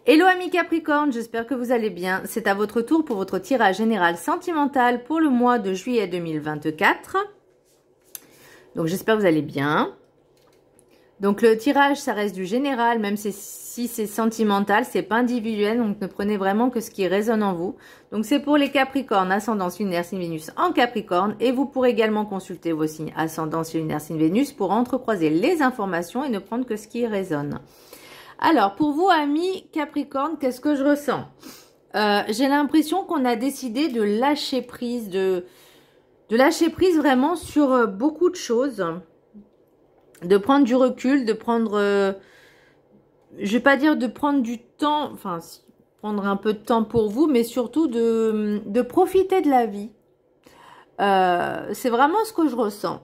Hello amis Capricorne, j'espère que vous allez bien. C'est à votre tour pour votre tirage général sentimental pour le mois de juillet 2024. Donc j'espère que vous allez bien. Donc le tirage, ça reste du général, même si c'est sentimental, c'est pas individuel, donc ne prenez vraiment que ce qui résonne en vous. Donc c'est pour les Capricornes, ascendance lunaire, signe Vénus en Capricorne, et vous pourrez également consulter vos signes ascendance lunaire, signe Vénus pour entrecroiser les informations et ne prendre que ce qui résonne. Alors, pour vous, amis Capricorne, qu'est-ce que je ressens? J'ai l'impression qu'on a décidé de lâcher prise, de lâcher prise vraiment sur beaucoup de choses, de prendre du recul, de prendre, je vais pas dire de prendre du temps, enfin, prendre un peu de temps pour vous, mais surtout de profiter de la vie. C'est vraiment ce que je ressens,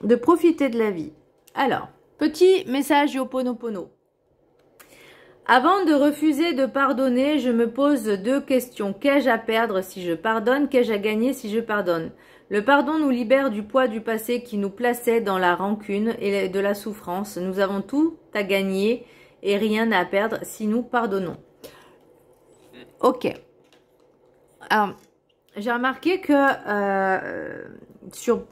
de profiter de la vie. Alors, petit message Ho'oponopono. Avant de refuser de pardonner, je me pose deux questions. Qu'ai-je à perdre si je pardonne? Qu'ai-je à gagner si je pardonne? Le pardon nous libère du poids du passé qui nous plaçait dans la rancune et de la souffrance. Nous avons tout à gagner et rien à perdre si nous pardonnons. Ok. Alors, j'ai remarqué que sur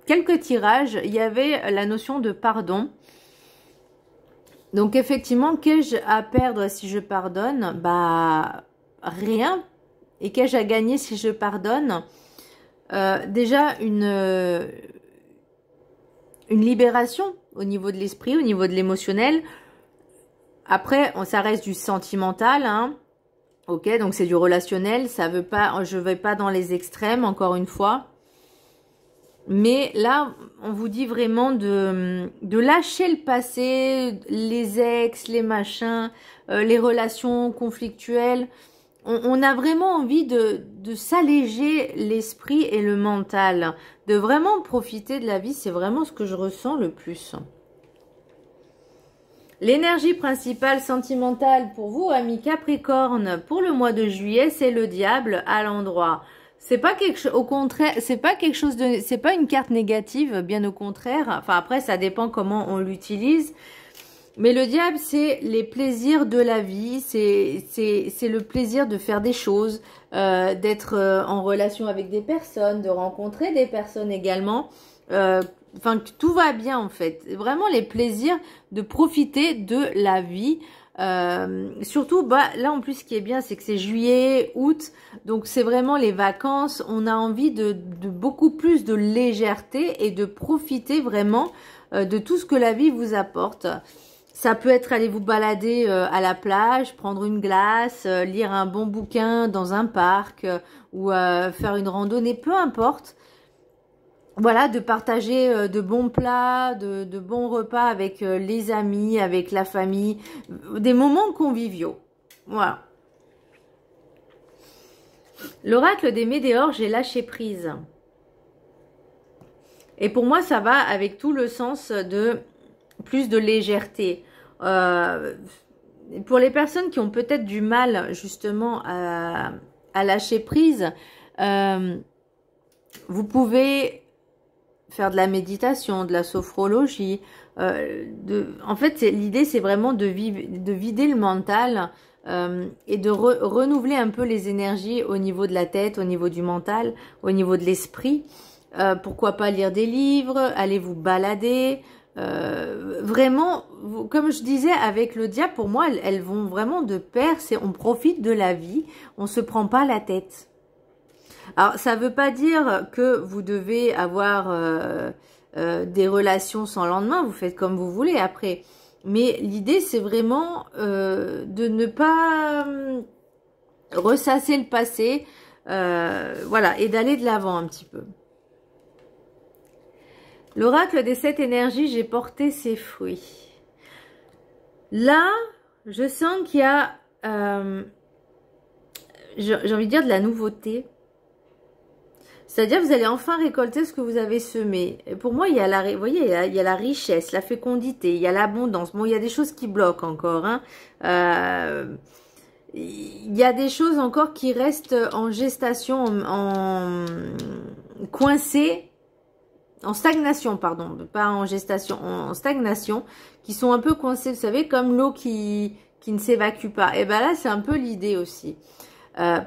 quelques tirages, il y avait la notion de pardon. Donc effectivement, qu'ai-je à perdre si je pardonne? Bah rien. Et qu'ai-je à gagner si je pardonne? Déjà une libération au niveau de l'esprit, au niveau de l'émotionnel. Après, ça reste du sentimental, hein. Ok, donc c'est du relationnel. Ça veut pas, je vais pas dans les extrêmes, encore une fois. Mais là, on vous dit vraiment de lâcher le passé, les ex, les machins, les relations conflictuelles. On a vraiment envie de s'alléger l'esprit et le mental, de vraiment profiter de la vie. C'est vraiment ce que je ressens le plus. L'énergie principale sentimentale pour vous, amis Capricorne, pour le mois de juillet, c'est le diable à l'endroit. C'est pas quelque chose, au contraire, c'est pas quelque chose de, c'est pas une carte négative, bien au contraire. Enfin après, ça dépend comment on l'utilise. Mais le diable, c'est les plaisirs de la vie, c'est le plaisir de faire des choses, d'être en relation avec des personnes, de rencontrer des personnes également. Enfin, tout va bien en fait. Vraiment les plaisirs de profiter de la vie. Surtout, bah, là en plus ce qui est bien c'est que c'est juillet, août, donc c'est vraiment les vacances, on a envie de beaucoup plus de légèreté et de profiter vraiment de tout ce que la vie vous apporte. Ça peut être aller vous balader à la plage, prendre une glace, lire un bon bouquin dans un parc ou faire une randonnée, peu importe. Voilà, de partager de bons plats, de bons repas avec les amis, avec la famille, des moments conviviaux. Voilà. L'oracle des météores, j'ai lâché prise. Et pour moi, ça va avec tout le sens de plus de légèreté. Pour les personnes qui ont peut-être du mal justement à lâcher prise, vous pouvez faire de la méditation, de la sophrologie. En fait, l'idée, c'est vraiment de vider le mental et de renouveler un peu les énergies au niveau de la tête, au niveau du mental, au niveau de l'esprit. Pourquoi pas lire des livres, aller vous balader. Vraiment, comme je disais, avec le diable, pour moi, elles vont vraiment de pair. On profite de la vie, on se prend pas la tête. Alors, ça veut pas dire que vous devez avoir des relations sans lendemain, vous faites comme vous voulez après. Mais l'idée, c'est vraiment de ne pas ressasser le passé, voilà, et d'aller de l'avant un petit peu. L'oracle des 7 énergies, j'ai porté ses fruits. Là, je sens qu'il y a, j'ai envie de dire, de la nouveauté. C'est-à-dire que vous allez enfin récolter ce que vous avez semé. Et pour moi, il y a vous voyez, il y a la richesse, la fécondité, il y a l'abondance. Bon, il y a des choses qui bloquent encore. Hein. Il y a des choses encore qui restent en gestation, coincées, en stagnation, pardon, pas en gestation, en stagnation, qui sont un peu coincées, vous savez, comme l'eau qui qui ne s'évacue pas. Et ben là, c'est un peu l'idée aussi.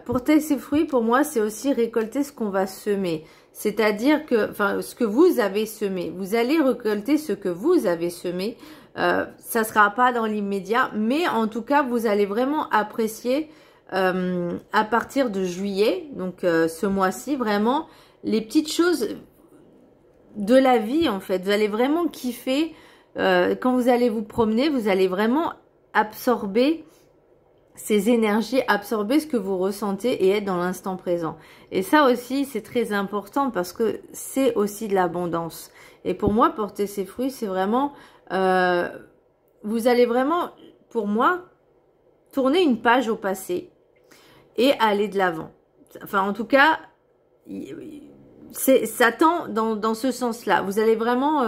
Porter ses fruits, pour moi, c'est aussi récolter ce qu'on va semer. C'est-à-dire que, enfin, ce que vous avez semé. Vous allez récolter ce que vous avez semé. Ça sera pas dans l'immédiat, mais en tout cas, vous allez vraiment apprécier à partir de juillet, donc ce mois-ci, vraiment, les petites choses de la vie, en fait. Vous allez vraiment kiffer. Quand vous allez vous promener, vous allez vraiment absorber ces énergies, absorber ce que vous ressentez et être dans l'instant présent. Et ça aussi, c'est très important parce que c'est aussi de l'abondance. Et pour moi, porter ses fruits, c'est vraiment... vous allez vraiment, pour moi, tourner une page au passé et aller de l'avant. Enfin, en tout cas, ça tend dans ce sens-là. Vous allez vraiment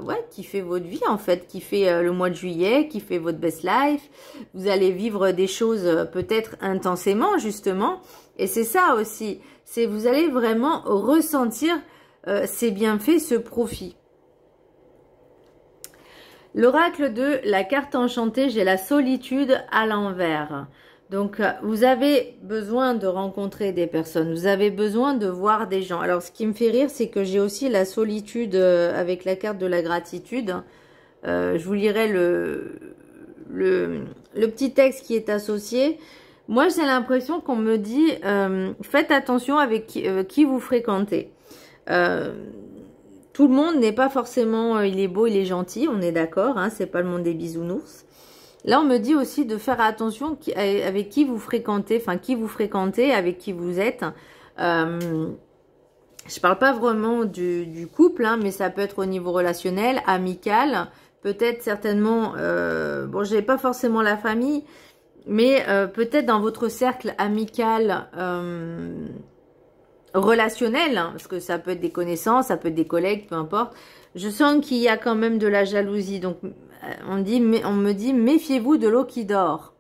ouais, kiffer votre vie, en fait, kiffer le mois de juillet, kiffer votre best life. Vous allez vivre des choses peut-être intensément, justement. Et c'est ça aussi. C'est vous allez vraiment ressentir ces bienfaits, ce profit. L'oracle de la carte enchantée, j'ai la solitude à l'envers. Donc, vous avez besoin de rencontrer des personnes, vous avez besoin de voir des gens. Alors, ce qui me fait rire, c'est que j'ai aussi la solitude avec la carte de la gratitude. Je vous lirai le petit texte qui est associé. Moi, j'ai l'impression qu'on me dit, faites attention avec qui vous fréquentez. Tout le monde n'est pas forcément, il est beau, il est gentil, on est d'accord, hein, c'est pas le monde des bisounours. Là, on me dit aussi de faire attention avec qui vous fréquentez, enfin qui vous fréquentez, avec qui vous êtes. Je parle pas vraiment du couple, hein, mais ça peut être au niveau relationnel, amical, peut-être certainement, bon, j'ai pas forcément la famille, mais peut-être dans votre cercle amical, relationnel, hein, parce que ça peut être des connaissances, ça peut être des collègues, peu importe. Je sens qu'il y a quand même de la jalousie, donc on me dit méfiez-vous de l'eau qui dort.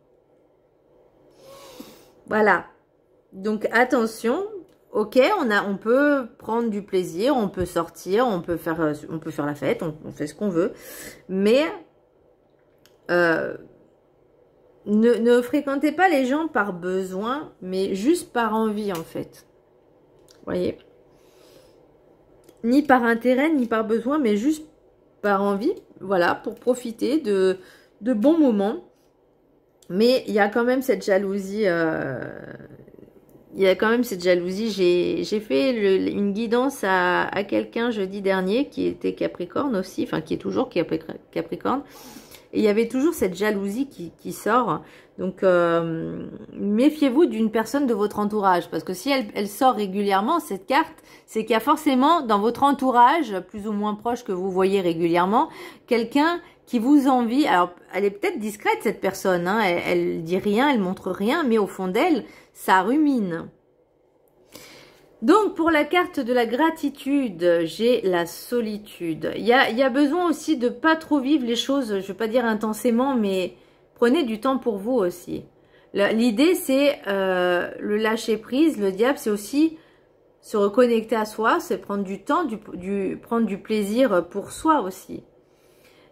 Voilà. Donc attention. Ok, on peut prendre du plaisir, on peut sortir, on peut faire la fête, on fait ce qu'on veut, mais ne fréquentez pas les gens par besoin, mais juste par envie en fait. Vous voyez? Ni par intérêt, ni par besoin, mais juste par envie, voilà, pour profiter de bons moments. Mais il y a quand même cette jalousie, j'ai fait une guidance à quelqu'un jeudi dernier qui était Capricorne aussi, enfin qui est toujours Capricorne. Et il y avait toujours cette jalousie qui sort. Donc, méfiez-vous d'une personne de votre entourage. Parce que si elle sort régulièrement, cette carte, c'est qu'il y a forcément dans votre entourage, plus ou moins proche que vous voyez régulièrement, quelqu'un qui vous envie. Alors, elle est peut-être discrète, cette personne. Hein, elle dit rien, elle montre rien. Mais au fond d'elle, ça rumine. Donc, pour la carte de la gratitude, j'ai la solitude. Il y a besoin aussi de pas trop vivre les choses, je ne vais pas dire intensément, mais prenez du temps pour vous aussi. L'idée, c'est le lâcher prise. Le diable, c'est aussi se reconnecter à soi, c'est prendre du temps, prendre du plaisir pour soi aussi.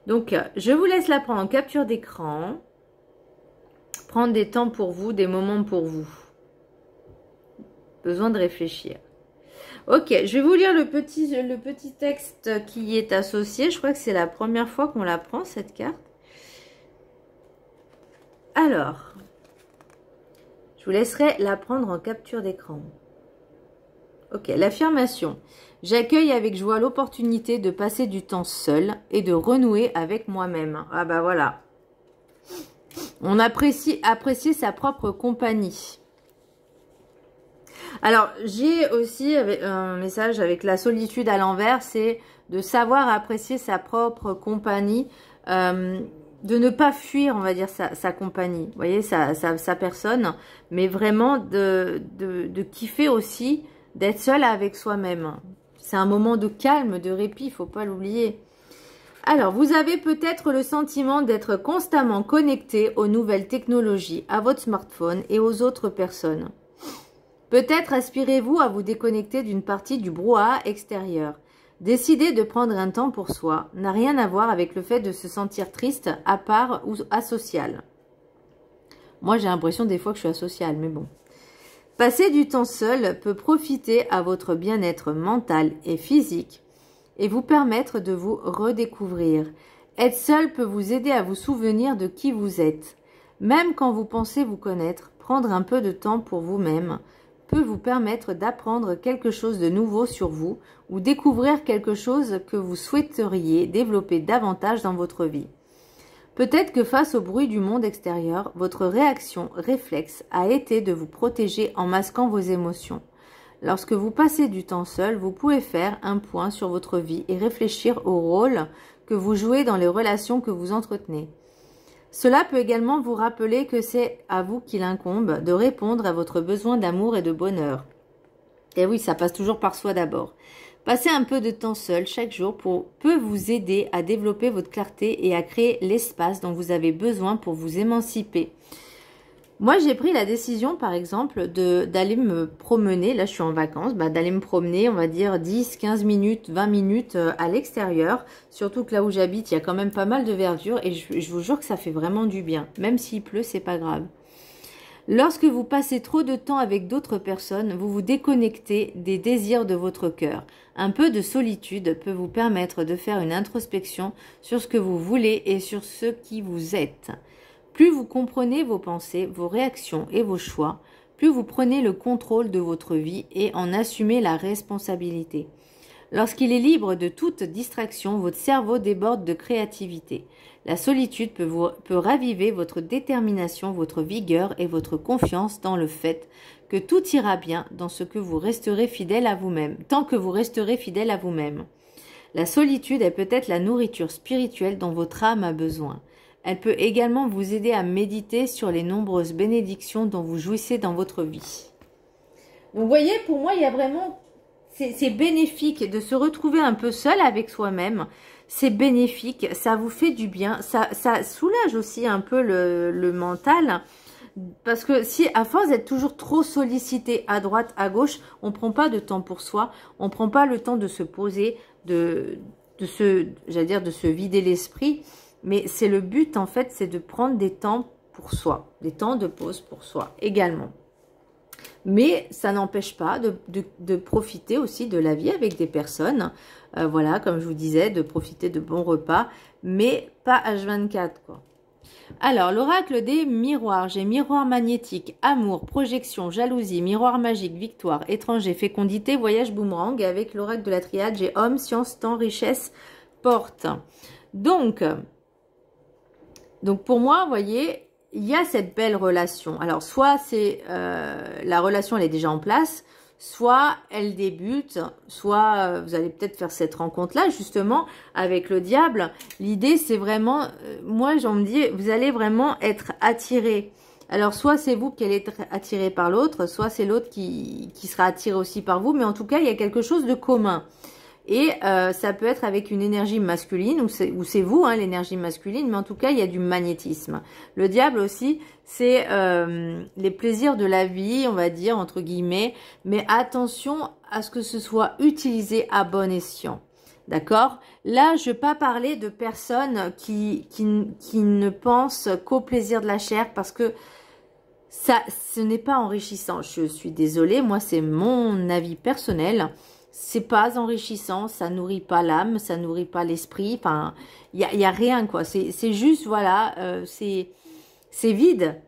Donc, je vous laisse la prendre en capture d'écran. Prendre des temps pour vous, des moments pour vous. Besoin de réfléchir. Ok, je vais vous lire le petit texte qui y est associé. Je crois que c'est la première fois qu'on la prend, cette carte. Alors, je vous laisserai la prendre en capture d'écran. Ok, l'affirmation. J'accueille avec joie l'opportunité de passer du temps seul et de renouer avec moi-même. Ah bah voilà. On apprécie sa propre compagnie. Alors, j'ai aussi un message avec la solitude à l'envers, c'est de savoir apprécier sa propre compagnie, de ne pas fuir, on va dire, sa compagnie, vous voyez, sa personne, mais vraiment de kiffer aussi d'être seul avec soi-même. C'est un moment de calme, de répit, il ne faut pas l'oublier. Alors, vous avez peut-être le sentiment d'être constamment connecté aux nouvelles technologies, à votre smartphone et aux autres personnes. Peut-être aspirez-vous à vous déconnecter d'une partie du brouhaha extérieur. Décider de prendre un temps pour soi n'a rien à voir avec le fait de se sentir triste, à part ou asocial. Moi, j'ai l'impression des fois que je suis asociale, mais bon. Passer du temps seul peut profiter à votre bien-être mental et physique et vous permettre de vous redécouvrir. Être seul peut vous aider à vous souvenir de qui vous êtes. Même quand vous pensez vous connaître, prendre un peu de temps pour vous-même peut vous permettre d'apprendre quelque chose de nouveau sur vous ou découvrir quelque chose que vous souhaiteriez développer davantage dans votre vie. Peut-être que face au bruit du monde extérieur, votre réaction réflexe a été de vous protéger en masquant vos émotions. Lorsque vous passez du temps seul, vous pouvez faire un point sur votre vie et réfléchir au rôle que vous jouez dans les relations que vous entretenez. Cela peut également vous rappeler que c'est à vous qu'il incombe de répondre à votre besoin d'amour et de bonheur. Et oui, ça passe toujours par soi d'abord. Passer un peu de temps seul chaque jour peut vous aider à développer votre clarté et à créer l'espace dont vous avez besoin pour vous émanciper. Moi, j'ai pris la décision, par exemple, d'aller me promener. Là, je suis en vacances, d'aller me promener, on va dire 10, 15 minutes, 20 minutes à l'extérieur. Surtout que là où j'habite, il y a quand même pas mal de verdure et je vous jure que ça fait vraiment du bien. Même s'il pleut, c'est pas grave. Lorsque vous passez trop de temps avec d'autres personnes, vous vous déconnectez des désirs de votre cœur. Un peu de solitude peut vous permettre de faire une introspection sur ce que vous voulez et sur ce qui vous êtes. Plus vous comprenez vos pensées, vos réactions et vos choix, plus vous prenez le contrôle de votre vie et en assumez la responsabilité. Lorsqu'il est libre de toute distraction, votre cerveau déborde de créativité. La solitude peut raviver votre détermination, votre vigueur et votre confiance dans le fait que tout ira bien dans ce que vous resterez fidèle à vous-même, tant que vous resterez fidèle à vous-même. La solitude est peut-être la nourriture spirituelle dont votre âme a besoin. Elle peut également vous aider à méditer sur les nombreuses bénédictions dont vous jouissez dans votre vie. Donc vous voyez, pour moi, il y a vraiment... C'est bénéfique de se retrouver un peu seul avec soi-même. C'est bénéfique, ça vous fait du bien. Ça soulage aussi un peu le mental. Parce que si, à force d'être toujours trop sollicité à droite, à gauche, on ne prend pas de temps pour soi. On ne prend pas le temps de se poser, de se vider l'esprit. Mais c'est le but, en fait, c'est de prendre des temps pour soi. Des temps de pause pour soi également. Mais ça n'empêche pas de profiter aussi de la vie avec des personnes. Voilà, comme je vous disais, de profiter de bons repas, mais pas H24, quoi. Alors, l'oracle des miroirs. J'ai miroir magnétique, amour, projection, jalousie, miroir magique, victoire, étranger, fécondité, voyage, boomerang. Et avec l'oracle de la triade, j'ai homme, science, temps, richesse, porte. Donc pour moi, vous voyez... Il y a cette belle relation. Alors, soit c'est la relation, elle est déjà en place, soit elle débute, soit vous allez peut-être faire cette rencontre-là, justement, avec le diable. L'idée, c'est vraiment, moi, j'en me dis, vous allez vraiment être attiré. Alors, soit c'est vous qui allez être attiré par l'autre, soit c'est l'autre qui sera attiré aussi par vous, mais en tout cas, il y a quelque chose de commun. Et ça peut être avec une énergie masculine, ou c'est vous, hein, l'énergie masculine, mais en tout cas, il y a du magnétisme. Le diable aussi, c'est les plaisirs de la vie, on va dire, entre guillemets, mais attention à ce que ce soit utilisé à bon escient. D'accord? Là, je ne vais pas parler de personnes qui ne pensent qu'au plaisir de la chair, parce que ça, ce n'est pas enrichissant. Je suis désolée, moi, c'est mon avis personnel. C'est pas enrichissant, ça nourrit pas l'âme, ça nourrit pas l'esprit, enfin, il y a rien, quoi. C'est juste, voilà, c'est vide.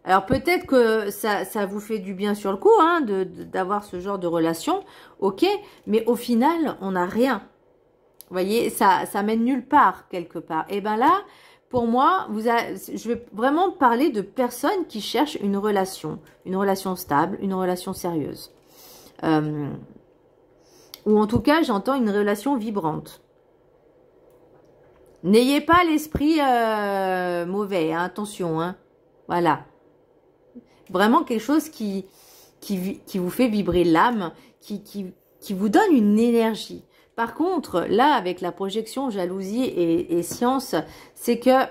Alors peut-être que ça vous fait du bien sur le coup, hein, d'avoir ce genre de relation, ok, mais au final, on n'a rien. Vous voyez, ça mène nulle part, quelque part. Et ben là, pour moi, je vais vraiment parler de personnes qui cherchent une relation stable, une relation sérieuse. Ou en tout cas, j'entends une relation vibrante. N'ayez pas l'esprit mauvais, hein, attention. Hein, voilà. Vraiment quelque chose qui vous fait vibrer l'âme, qui vous donne une énergie. Par contre, là, avec la projection, jalousie et science, c'est que...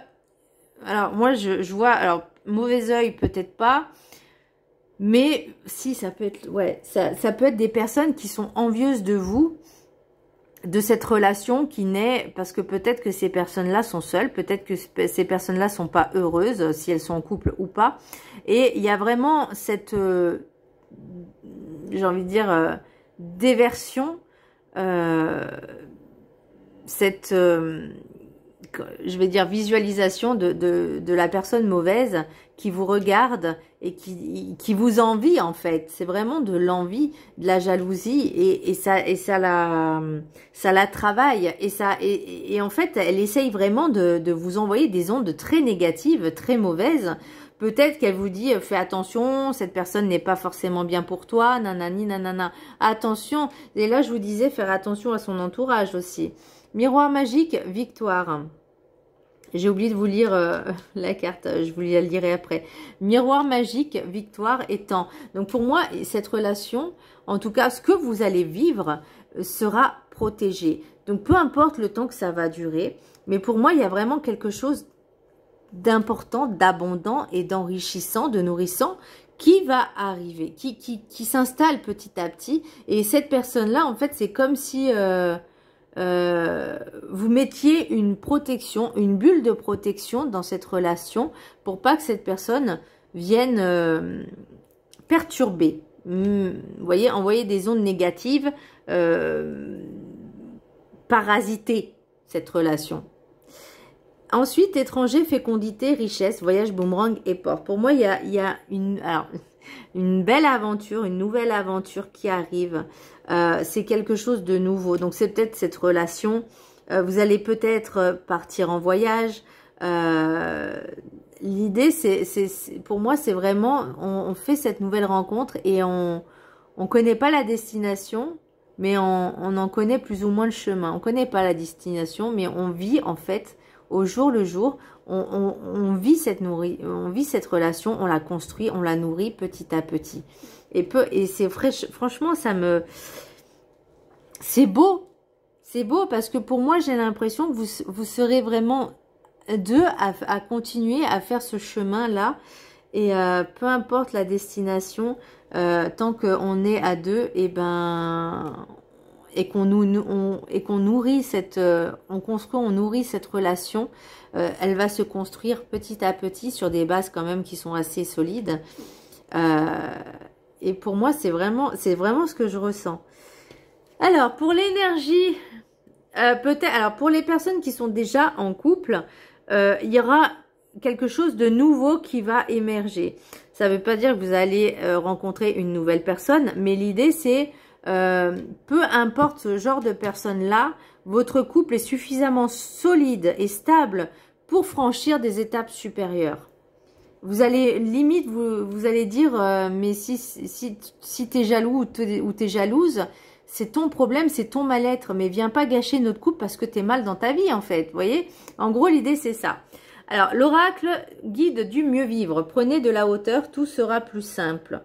Alors, moi, je vois... Alors, mauvais œil, peut-être pas... Mais si, ça peut être, ouais, ça peut être des personnes qui sont envieuses de vous. de cette relation qui naît, parce que peut-être que ces personnes-là sont seules, peut-être que ces personnes-là sont pas heureuses, si elles sont en couple ou pas. Et il y a vraiment cette, j'ai envie de dire, déversion, cette, je vais dire, visualisation de la personne mauvaise qui vous regarde et qui vous envie, en fait. C'est vraiment de l'envie, de la jalousie, et ça la travaille, et en fait, elle essaye vraiment de vous envoyer des ondes très négatives, très mauvaises. Peut-être qu'elle vous dit, fais attention, cette personne n'est pas forcément bien pour toi, nanani, nanana. Attention, et là je vous disais, faire attention à son entourage aussi. Miroir magique, victoire. J'ai oublié de vous lire la carte, je vous la lirai après. Miroir magique, victoire et temps. Donc pour moi, cette relation, en tout cas ce que vous allez vivre, sera protégé. Donc peu importe le temps que ça va durer, mais pour moi, il y a vraiment quelque chose d'important, d'abondant et d'enrichissant, de nourrissant qui va arriver, qui s'installe petit à petit. Et cette personne-là, en fait, c'est comme si vous mettiez une protection, une bulle de protection dans cette relation pour pas que cette personne vienne perturber. Vous voyez, envoyer des ondes négatives, parasiter cette relation. Ensuite, étranger, fécondité, richesse, voyage, boomerang et porte. Pour moi, il y a une belle aventure, une nouvelle aventure qui arrive. C'est quelque chose de nouveau. Donc, c'est peut-être cette relation. Vous allez peut-être partir en voyage. L'idée, pour moi, c'est vraiment, on fait cette nouvelle rencontre et on connaît pas la destination, mais on en connaît plus ou moins le chemin. On connaît pas la destination, mais on vit en fait au jour le jour, on vit cette relation, on la construit, on la nourrit petit à petit. Et c'est franchement, c'est beau. C'est beau parce que pour moi, j'ai l'impression que vous serez vraiment deux à continuer à faire ce chemin-là. Et peu importe la destination, tant qu'on est à deux, et qu'on nourrit on nourrit cette relation, elle va se construire petit à petit sur des bases quand même qui sont assez solides. Et pour moi, c'est vraiment ce que je ressens. Alors, pour l'énergie, alors pour les personnes qui sont déjà en couple, il y aura quelque chose de nouveau qui va émerger. Ça ne veut pas dire que vous allez rencontrer une nouvelle personne, mais l'idée c'est peu importe ce genre de personne-là, votre couple est suffisamment solide et stable pour franchir des étapes supérieures. Vous allez, limite, vous allez dire, mais si tu es jaloux ou tu es jalouse, c'est ton problème, c'est ton mal-être, mais viens pas gâcher notre couple parce que tu es mal dans ta vie, en fait. Vous voyez? En gros, l'idée, c'est ça. Alors, l'oracle guide du mieux vivre. Prenez de la hauteur, tout sera plus simple.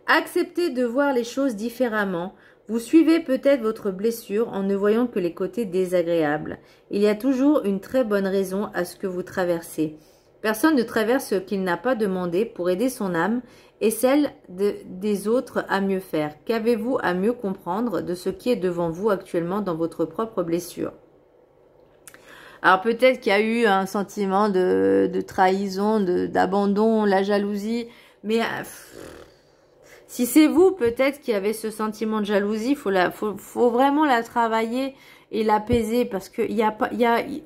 Acceptez de voir les choses différemment. Vous suivez peut-être votre blessure en ne voyant que les côtés désagréables. Il y a toujours une très bonne raison à ce que vous traversez. Personne ne traverse ce qu'il n'a pas demandé pour aider son âme et celle des autres à mieux faire. Qu'avez-vous à mieux comprendre de ce qui est devant vous actuellement dans votre propre blessure? Alors peut-être qu'il y a eu un sentiment de trahison, d'abandon, la jalousie, mais si c'est vous peut-être qui avez ce sentiment de jalousie, faut vraiment la travailler et l'apaiser parce que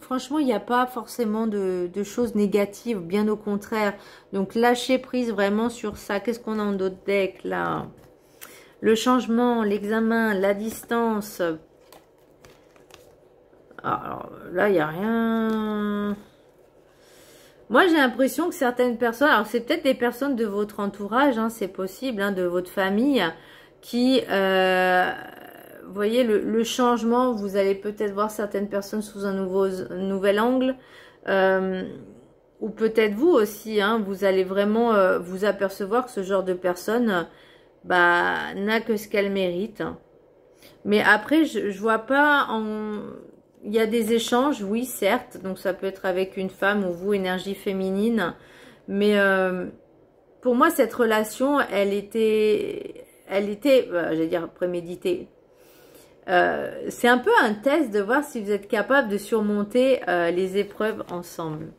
franchement il n'y a pas forcément de choses négatives, bien au contraire. Donc lâchez prise vraiment sur ça. Qu'est-ce qu'on a en d'autres decks là? Le changement, l'examen, la distance. Alors là il n'y a rien. Moi, j'ai l'impression que certaines personnes, alors c'est peut-être des personnes de votre entourage, hein, c'est possible, hein, de votre famille, qui, vous voyez, le changement, vous allez peut-être voir certaines personnes sous un nouvel angle, ou peut-être vous aussi, hein, vous allez vraiment vous apercevoir que ce genre de personne, n'a que ce qu'elle mérite. Mais après, je vois pas Il y a des échanges, oui, certes. Donc, ça peut être avec une femme ou vous, énergie féminine. Mais pour moi, cette relation, elle était j'allais dire préméditée. c'est un peu un test de voir si vous êtes capable de surmonter les épreuves ensemble.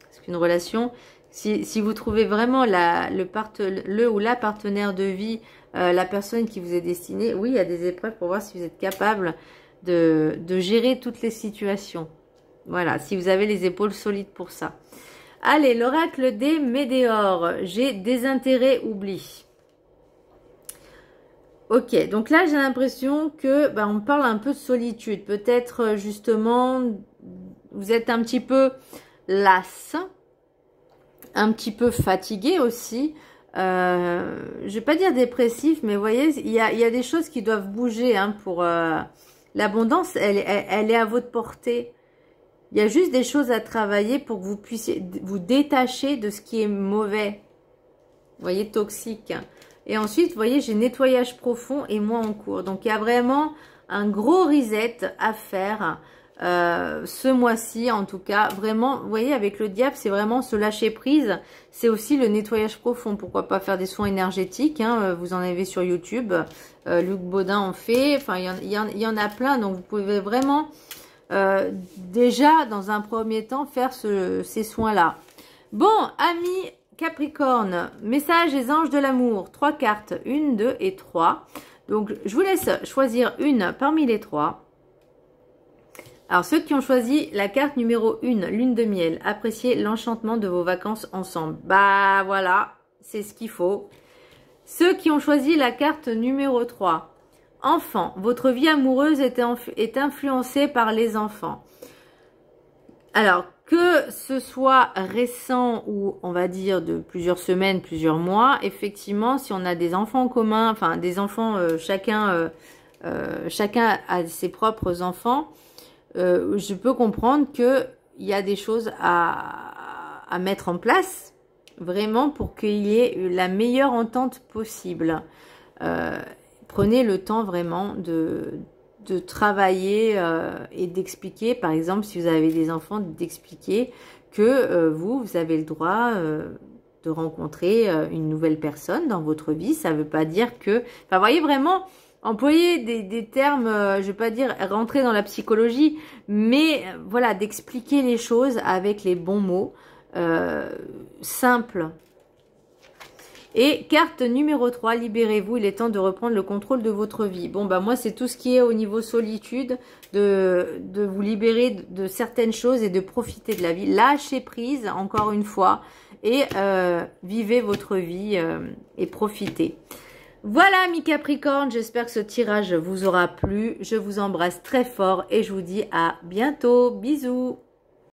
Parce qu'une relation, si vous trouvez vraiment le ou la partenaire de vie, la personne qui vous est destinée, oui, il y a des épreuves pour voir si vous êtes capable de gérer toutes les situations. Voilà, si vous avez les épaules solides pour ça. Allez, l'oracle des Médéores. J'ai désintérêt, oubli. Ok, donc là, j'ai l'impression que on parle un peu de solitude. Peut-être, justement, vous êtes un petit peu las, un petit peu fatigué aussi. Je vais pas dire dépressif, mais vous voyez, il y a des choses qui doivent bouger hein, pour... l'abondance, elle est à votre portée. Il y a juste des choses à travailler pour que vous puissiez vous détacher de ce qui est mauvais. Vous voyez, toxique. Et ensuite, vous voyez, j'ai nettoyage profond et moi en cours. Donc, il y a vraiment un gros reset à faire ce mois-ci, en tout cas. Vraiment, vous voyez, avec le diable, c'est vraiment se lâcher prise. C'est aussi le nettoyage profond. Pourquoi pas faire des soins énergétiques hein, vous en avez sur YouTube. Luc Baudin en fait. Enfin, il y en a plein. Donc, vous pouvez vraiment... déjà dans un premier temps faire ces soins-là. Bon, amis Capricorne, message des anges de l'amour, 3 cartes, 1, 2 et 3. Donc, je vous laisse choisir une parmi les 3. Alors, ceux qui ont choisi la carte numéro 1, lune de miel, appréciez l'enchantement de vos vacances ensemble. Bah, voilà, c'est ce qu'il faut. Ceux qui ont choisi la carte numéro 3, enfant, votre vie amoureuse est influencée par les enfants. Alors, que ce soit récent ou on va dire de plusieurs semaines, plusieurs mois, effectivement, si on a des enfants en commun, enfin des enfants, chacun a ses propres enfants, je peux comprendre qu'il y a des choses à mettre en place, vraiment pour qu'il y ait la meilleure entente possible. Prenez le temps vraiment de travailler et d'expliquer, par exemple, si vous avez des enfants, d'expliquer que vous avez le droit de rencontrer une nouvelle personne dans votre vie. Ça ne veut pas dire que... Enfin, vous voyez, vraiment, employer des termes, je ne vais pas dire rentrer dans la psychologie, mais voilà, d'expliquer les choses avec les bons mots, simples. Et carte numéro 3, libérez-vous, il est temps de reprendre le contrôle de votre vie. Bon, bah moi, c'est tout ce qui est au niveau solitude, de vous libérer de certaines choses et de profiter de la vie. Lâchez prise, encore une fois, et vivez votre vie et profitez. Voilà, mes Capricornes, j'espère que ce tirage vous aura plu. Je vous embrasse très fort et je vous dis à bientôt. Bisous.